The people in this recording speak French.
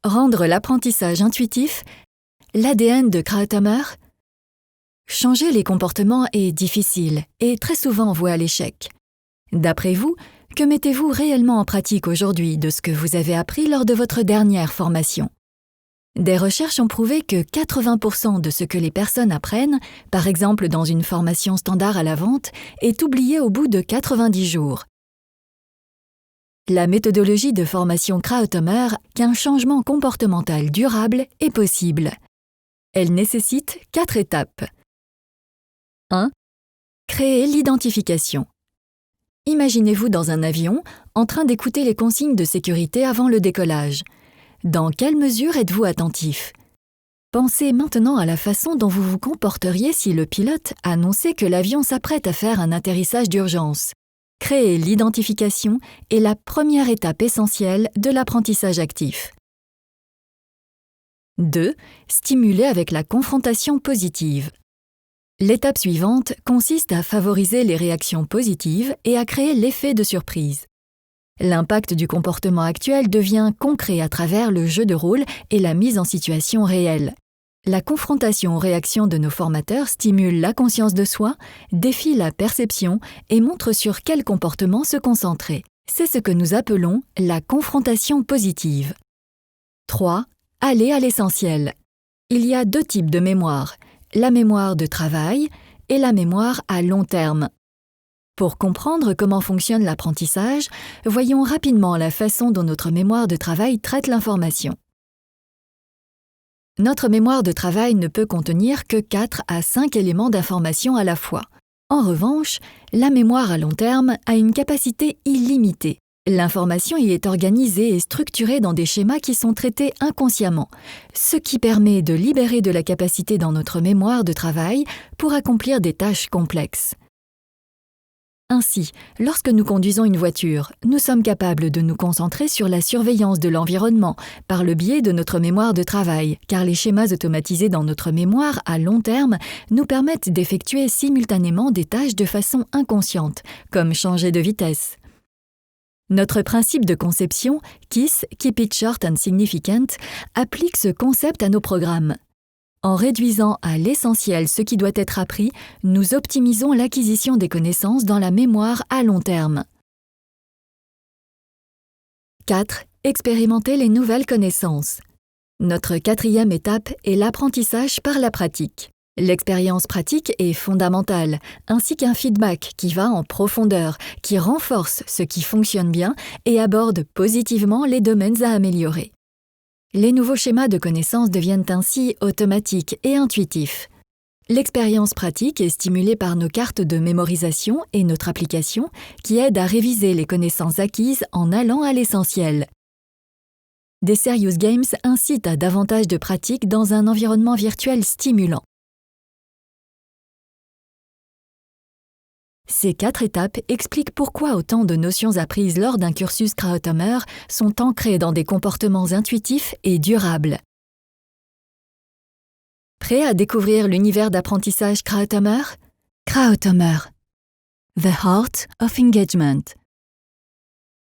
Rendre l'apprentissage intuitif, l'ADN de Krauthammer. Changer les comportements est difficile et très souvent voué à l'échec. D'après vous, que mettez-vous réellement en pratique aujourd'hui de ce que vous avez appris lors de votre dernière formation? Des recherches ont prouvé que 80% de ce que les personnes apprennent, par exemple dans une formation standard à la vente, est oublié au bout de 90 jours. La méthodologie de formation Krauthammer qu'un changement comportemental durable est possible. Elle nécessite 4 étapes. 1. Créer l'identification. Imaginez-vous dans un avion, en train d'écouter les consignes de sécurité avant le décollage. Dans quelle mesure êtes-vous attentif? Pensez maintenant à la façon dont vous vous comporteriez si le pilote annonçait que l'avion s'apprête à faire un atterrissage d'urgence. Créer l'identification est la première étape essentielle de l'apprentissage actif. 2. Stimuler avec la confrontation positive. L'étape suivante consiste à favoriser les réactions positives et à créer l'effet de surprise. L'impact du comportement actuel devient concret à travers le jeu de rôle et la mise en situation réelle. La confrontation aux réactions de nos formateurs stimule la conscience de soi, défie la perception et montre sur quel comportement se concentrer. C'est ce que nous appelons la confrontation positive. 3. Aller à l'essentiel. Il y a 2 types de mémoire, la mémoire de travail et la mémoire à long terme. Pour comprendre comment fonctionne l'apprentissage, voyons rapidement la façon dont notre mémoire de travail traite l'information. Notre mémoire de travail ne peut contenir que 4 à 5 éléments d'information à la fois. En revanche, la mémoire à long terme a une capacité illimitée. L'information y est organisée et structurée dans des schémas qui sont traités inconsciemment, ce qui permet de libérer de la capacité dans notre mémoire de travail pour accomplir des tâches complexes. Ainsi, lorsque nous conduisons une voiture, nous sommes capables de nous concentrer sur la surveillance de l'environnement par le biais de notre mémoire de travail, car les schémas automatisés dans notre mémoire à long terme nous permettent d'effectuer simultanément des tâches de façon inconsciente, comme changer de vitesse. Notre principe de conception, KISS, Keep It Short and Significant, applique ce concept à nos programmes. En réduisant à l'essentiel ce qui doit être appris, nous optimisons l'acquisition des connaissances dans la mémoire à long terme. 4. Expérimenter les nouvelles connaissances. Notre 4e étape est l'apprentissage par la pratique. L'expérience pratique est fondamentale, ainsi qu'un feedback qui va en profondeur, qui renforce ce qui fonctionne bien et aborde positivement les domaines à améliorer. Les nouveaux schémas de connaissances deviennent ainsi automatiques et intuitifs. L'expérience pratique est stimulée par nos cartes de mémorisation et notre application qui aident à réviser les connaissances acquises en allant à l'essentiel. Des serious games incitent à davantage de pratique dans un environnement virtuel stimulant. Ces 4 étapes expliquent pourquoi autant de notions apprises lors d'un cursus Krauthammer sont ancrées dans des comportements intuitifs et durables. Prêt à découvrir l'univers d'apprentissage Krauthammer? Krauthammer, The Heart of Engagement.